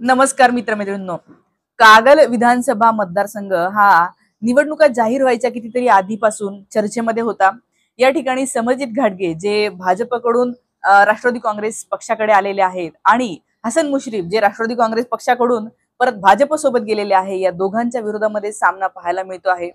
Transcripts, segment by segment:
नमस्कार मित्रमैत्रिणींनो. कागल विधानसभा मतदारसंघ हा निवडणुका जाहीर व्हायच्या कितीतरी आधीपासून चर्चेमध्ये होता. या ठिकाणी समरजित घाटगे जे भाजपकडून राष्ट्रवादी काँग्रेस पक्षाकडे आलेले आहेत आणि हसन मुश्रीफ जे राष्ट्रवादी काँग्रेस पक्षाकडून परत भाजप सोबत गेलेले आहे, या दोघांच्या विरोधामध्ये सामना पाहायला मिळतो आहे.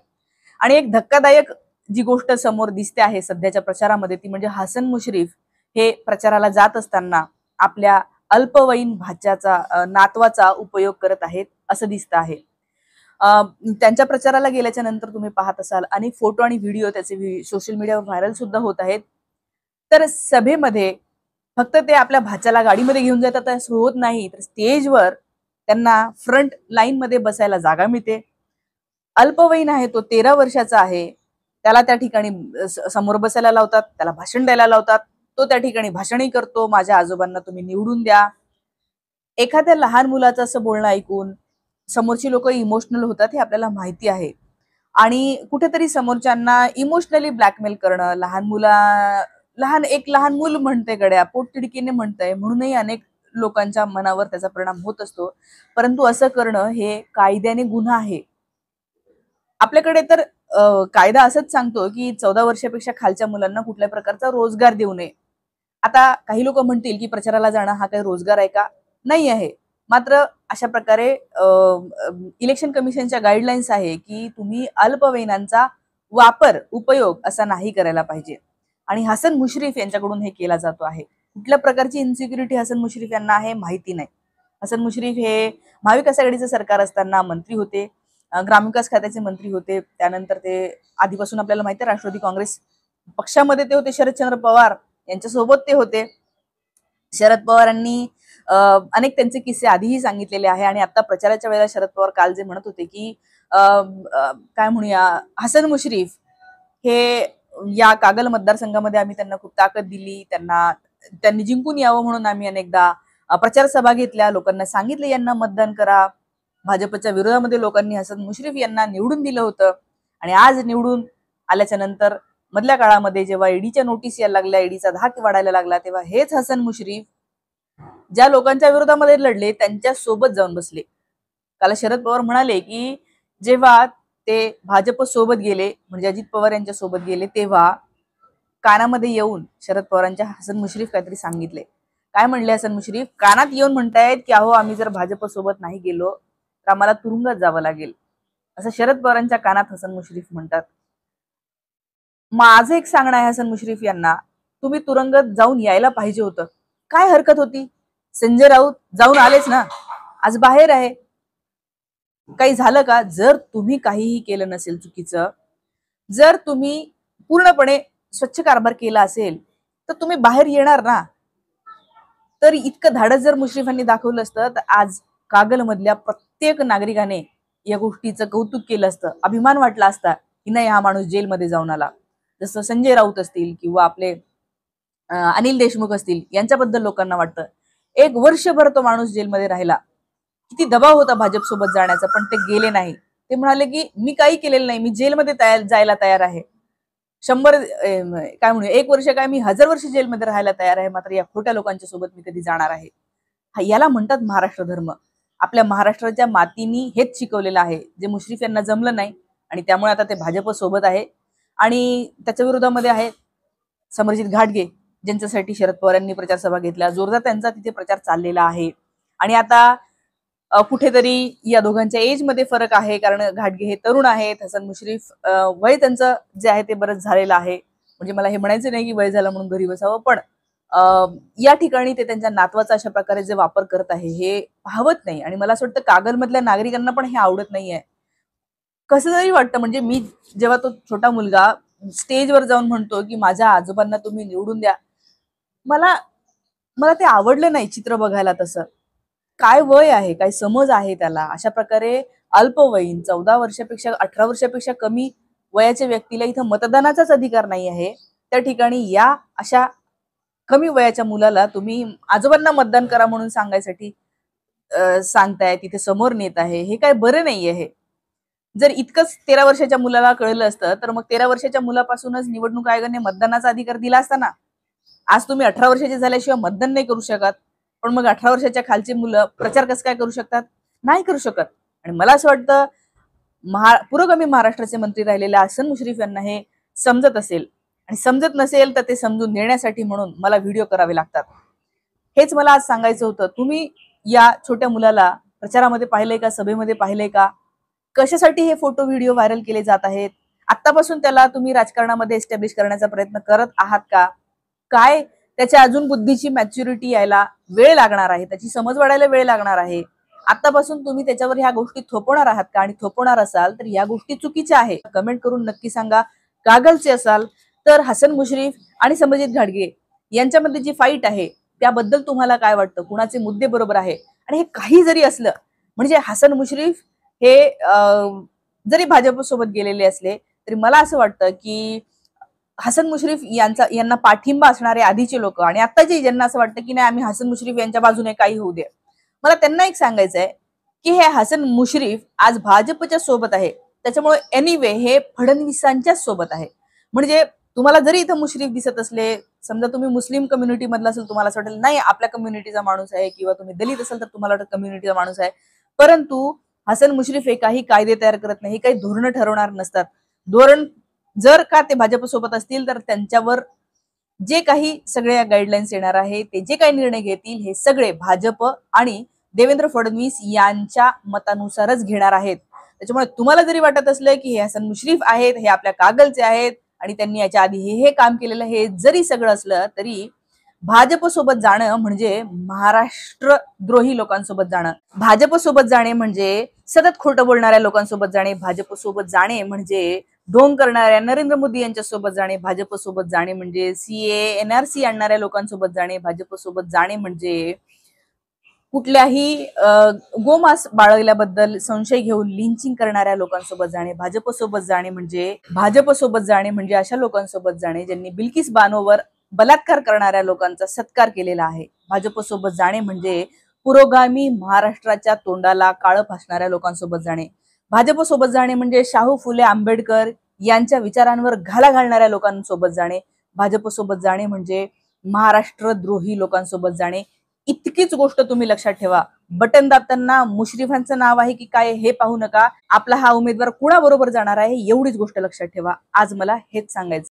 आणि एक धक्कादायक जी गोष्ट समोर दिसते आहे सध्याच्या प्रचारामध्ये ती म्हणजे हसन मुश्रीफ हे प्रचाराला जात असताना आपल्या अल्पवयीन भाच्याचा नातवाचा उपयोग करत आहेत असं दिसतं आहे. त्यांच्या प्रचाराला गेल्याच्या नंतर तुम्ही पाहत असाल अनेक फोटो आणि व्हिडिओ त्याचे सोशल मीडियावर व्हायरल सुद्धा होत आहेत. तर सभेमध्ये फक्त ते आपल्या भाच्याला गाडीमध्ये घेऊन जातात असं होत नाही, तर स्टेजवर त्यांना फ्रंट लाईन मध्ये बसायला जागा मिळते. अल्पवयीन आहे, तो 13 वर्षाचा आहे, त्याला त्या ठिकाणी समोर बसायला लावतात, त्याला भाषण द्यायला लावतात. तो त्या ठिकाणी भाषणही करतो, माझ्या आजोबांना तुम्ही निवडून द्या. एखाद्या लहान मुलाचं असं बोलणं ऐकून समोरची लोक इमोशनल होतात हे आपल्याला माहिती आहे. आणि कुठेतरी समोरच्यांना इमोशनली ब्लॅकमेल करणं, एक लहान मूल म्हणते गड्या पोटतिडकीने म्हणतंय म्हणूनही अनेक लोकांच्या मनावर त्याचा परिणाम होत असतो. परंतु असं करणं हे कायद्याने गुन्हा आहे. आपल्याकडे तर कायदा असंच सांगतो की 14 वर्षापेक्षा खालच्या मुलांना कुठल्या प्रकारचा रोजगार देऊ नये. आता काही लोक म्हणतील की प्रचाराला जाणं हा काही रोजगार आहे का? नाही आहे. मात्र अशा प्रकारे इलेक्शन कमिशनच्या गाईडलाईन्स आहे की तुम्ही अल्पवयीनांचा उपयोग असा नाही करायला पाहिजे. आणि हसन मुश्रीफ यांच्याकडून हे केला जातो आहे. कुठल्या प्रकारची इन्सिक्युरिटी हसन मुश्रीफ यांना आहे माहिती नाही. हसन मुश्रीफ हे महाविकास आघाडीचं सरकार असताना मंत्री होते, ग्रामविकास खात्याचे मंत्री होते. त्यानंतर ते आधीपासून आपल्याला माहिती आहे राष्ट्रवादी काँग्रेस पक्षामध्ये ते होते. शरदचंद्र पवार यांच्यासोबत ते होते. शरद पवारांनी अनेक त्यांचे किस्से आधीही सांगितलेले आहे. आणि आता प्रचाराच्या वेळेला शरद पवार काल जे म्हणत होते की काय म्हणूया, हसन मुश्रीफ हे या कागल मतदारसंघामध्ये आम्ही त्यांना खूप ताकद दिली, त्यांनी जिंकून यावं म्हणून आम्ही अनेकदा प्रचार सभा घेतल्या, लोकांना सांगितलं यांना मतदान करा. भाजपच्या विरोधामध्ये लोकांनी हसन मुश्रीफ यांना निवडून दिलं होतं. आणि आज निवडून आल्याच्या नंतर मधल्या काळामध्ये जेव्हा ईडीच्या नोटीस यायला लागल्या, ईडीचा धाक वाढायला लागला, तेव्हा हेच हसन मुश्रीफ ज्या लोकांच्या विरोधामध्ये लढले त्यांच्या सोबत जाऊन बसले. काल शरद पवार म्हणाले की जेव्हा ते भाजप सोबत गेले म्हणजे अजित पवार यांच्या सोबत गेले तेव्हा कानामध्ये येऊन शरद पवारांच्या हसन मुश्रीफ काहीतरी सांगितले. काय म्हणले हसन मुश्रीफ? कानात येऊन म्हणतायत की अहो आम्ही जर भाजप सोबत नाही गेलो तर आम्हाला तुरुंगात जावं लागेल, असं शरद पवारांच्या कानात हसन मुश्रीफ म्हणतात. माझं एक सांगणं आहे हसन मुश्रीफ यांना, तुम्ही तुरुंगात जाऊन यायला पाहिजे होतं. काय हरकत होती? संजय राऊत जाऊन आलेच ना, आज बाहेर आहे. काही झालं का? जर तुम्ही काहीही केलं नसेल चुकीचं, जर तुम्ही पूर्णपणे स्वच्छ कारभार केला असेल तर तुम्ही बाहेर येणार ना. तर इतकं धाडस जर मुश्रीफांनी दाखवलं असतं तर आज कागल मधल्या प्रत्येक नागरिकाने या गोष्टीचं कौतुक केलं असतं, अभिमान वाटला असता की नाही हा माणूस जेलमध्ये जाऊन आला. जसं संजय राऊत असतील किंवा आपले अनिल देशमुख असतील यांच्याबद्दल लोकांना वाटतं. 1 वर्षभर तो माणूस जेलमध्ये राहिला, किती दबाव होता भाजप सोबत जाण्याचा, पण ते गेले नाही. ते म्हणाले की मी काही केलेलं नाही, मी जेलमध्ये जायला तयार आहे. 1 वर्ष काय, मी 1000 वर्ष जेलमध्ये राहायला तयार आहे, मात्र या खोट्या लोकांच्या सोबत मी कधी जाणार आहे. याला म्हणतात महाराष्ट्र धर्म. आपल्या महाराष्ट्राच्या मातीनी हेच शिकवलेलं आहे, जे मुश्रीफ यांना जमलं नाही आणि त्यामुळे आता ते भाजप सोबत आहे. आणि त्याच्या विरोधामध्ये आहेत समरजित घाटगे, ज्यांच्यासाठी शरद पवारांनी प्रचार सभा घेतल्या, जोरदार त्यांचा तिथे प्रचार चाललेला आहे. आणि आता कुठेतरी या दोघांच्या एज मध्ये फरक आहे, कारण घाटगे हे तरुण आहेत, हसन मुश्रीफ वय त्यांचं जे आहे ते बरंच झालेलं आहे. म्हणजे मला हे म्हणायचं नाही की वय झालं म्हणून घरी बसावं, पण या ठिकाणी ते त्यांच्या नातवाचा अशा प्रकारे जे वापर करत आहे हे पाहवत नाही. आणि मला असं वाटतं कागलमधल्या नागरिकांना पण हे आवडत नाहीये. कसं तरी वाटतं, म्हणजे मी जेव्हा तो छोटा मुलगा स्टेजवर जाऊन म्हणतो की माझ्या आजोबांना तुम्ही निवडून द्या, मला ते आवडलं नाही चित्र बघायला. तसं काय वय आहे, काय समज आहे त्याला? अशा प्रकारे अल्पवयीन 14 वर्षापेक्षा 18 वर्षापेक्षा कमी वयाच्या व्यक्तीला इथं मतदानाचाच अधिकार नाही आहे. त्या ठिकाणी या अशा कमी वयाच्या मुलाला तुम्ही आजोबांना मतदान करा म्हणून सांगायसाठी सांगताय, तिथे समोर नेत आहे, हे काय बरं नाही आहे. जर इतकंच 13 वर्षाच्या मुलाला कळलं असतं तर मग 13 वर्षाच्या मुलापासूनच निवडणूक आयोगाने मतदानाचा अधिकार दिला असता ना. आज तुम्ही 18 वर्षाचे झाल्याशिवाय मतदान नाही करू शकत. पण मग 18 वर्षाच्या खालची मुलं प्रचार कसं काय करू शकतात? नाही करू शकत. आणि मला असं वाटतं पुरोगामी महाराष्ट्राचे मंत्री राहिलेले हसन मुश्रीफ यांना हे समजत असेल, आणि समजत नसेल तर ते समजून देण्यासाठी म्हणून मला व्हिडिओ करावे लागतात. हेच मला आज सांगायचं होतं. तुम्ही या छोट्या मुलाला प्रचारामध्ये पाहिलंय का? सभेमध्ये पाहिलंय का? कशासाठी हे फोटो व्हिडिओ व्हायरल केले जात आहेत? आतापासून त्याला तुम्ही राजकारणामध्ये एस्टॅब्लिश करण्याचा प्रयत्न करत आहात का? काय त्याच्या अजून बुद्धीची मॅच्युरिटी यायला वेळ लागणार आहे, त्याची समज वाढायला वेळ लागणार आहे. आतापासून तुम्ही त्याच्यावर ह्या गोष्टी थोपवणार आहात का? आणि थोपवणार असाल तर या गोष्टी चुकीच्या आहे. कमेंट करून नक्की सांगा. कागलचे असाल तर हसन मुश्रीफ आणि समजित घाटगे यांच्यामध्ये जी फाईट आहे त्याबद्दल तुम्हाला काय वाटतं? कुणाचे मुद्दे बरोबर आहे? आणि हे काही जरी असलं, म्हणजे हसन मुश्रीफ हे जरी भाजपसोबत गेलेले असले तरी मला असं वाटतं की हसन मुश्रीफ यांना पाठिंबा असणारे आधीचे लोक आणि आत्ताचे ज्यांना असं वाटतं की नाही आम्ही हसन मुश्रीफ यांच्या बाजूने काही होऊ दे, मला त्यांना एक सांगायचं आहे की हे हसन मुश्रीफ आज भाजपच्या सोबत आहे, त्याच्यामुळे एनिवे हे फडणवीसांच्या सोबत आहे. म्हणजे तुम्हाला जरी इथं मुश्रीफ दिसत असले, समजा तुम्ही मुस्लिम कम्युनिटी मधला असेल, तुम्हाला असं वाटेल नाही आपल्या कम्युनिटीचा माणूस आहे, किंवा तुम्ही दलित असेल तर तुम्हाला वाटत कम्युनिटीचा माणूस आहे, परंतु हसन मुश्रीफ हे काही कायदे तयार करत नाही, काही धोरणं ठरवणार नसतात. धोरण जर का ते भाजपसोबत असतील तर त्यांच्यावर जे काही सगळ्या गाईडलाईन्स येणार आहे, ते जे काही निर्णय घेतील हे सगळे भाजप आणि देवेंद्र फडणवीस यांच्या मतानुसारच घेणार आहेत. त्याच्यामुळे तुम्हाला जरी वाटत असलं की हे हसन मुश्रीफ आहेत, हे आपल्या कागलचे आहेत आणि त्यांनी याच्या आधी हे काम केलेलं, हे जरी सगळं असलं तरी भाजपसोबत जाणं म्हणजे महाराष्ट्र द्रोही लोकांसोबत जाणं. भाजपसोबत जाणे म्हणजे सतत खोटं बोलणाऱ्या लोकांसोबत जाणे. भाजपसोबत जाणे म्हणजे ढोंग करणाऱ्या नरेंद्र मोदी यांच्या सोबत जाणे. भाजपसोबत जाणे म्हणजे CAA NRC आणणाऱ्या लोकांसोबत जाणे. भाजपसोबत जाणे म्हणजे कुठल्याही गोमांस बाळगल्याबद्दल संशय घेऊन लिंचिंग करणाऱ्या लोकांसोबत जाणे. भाजपसोबत जाणे म्हणजे अशा लोकांसोबत जाणे ज्यांनी बिल्किस बानोवर बलात्कार करणाऱ्या लोकांचा सत्कार केलेला आहे. भाजपसोबत जाणे म्हणजे पुरोगामी महाराष्ट्राच्या तोंडाला काळं फासणाऱ्या लोकांसोबत जाणे. भाजपसोबत जाणे म्हणजे शाहू फुले आंबेडकर यांच्या विचारांवर घाला घालणाऱ्या लोकांसोबत जाणे. भाजपसोबत जाणे म्हणजे महाराष्ट्र द्रोही लोकांसोबत जाणे. इतकीच गोष्ट तुम्ही लक्षात ठेवा. बटन दाबताना मुश्रीफांचं नाव आहे की काय हे पाहू नका. आपला हा उमेदवार कुणाबरोबर जाणार आहे एवढीच गोष्ट लक्षात ठेवा. आज मला हेच सांगायचं.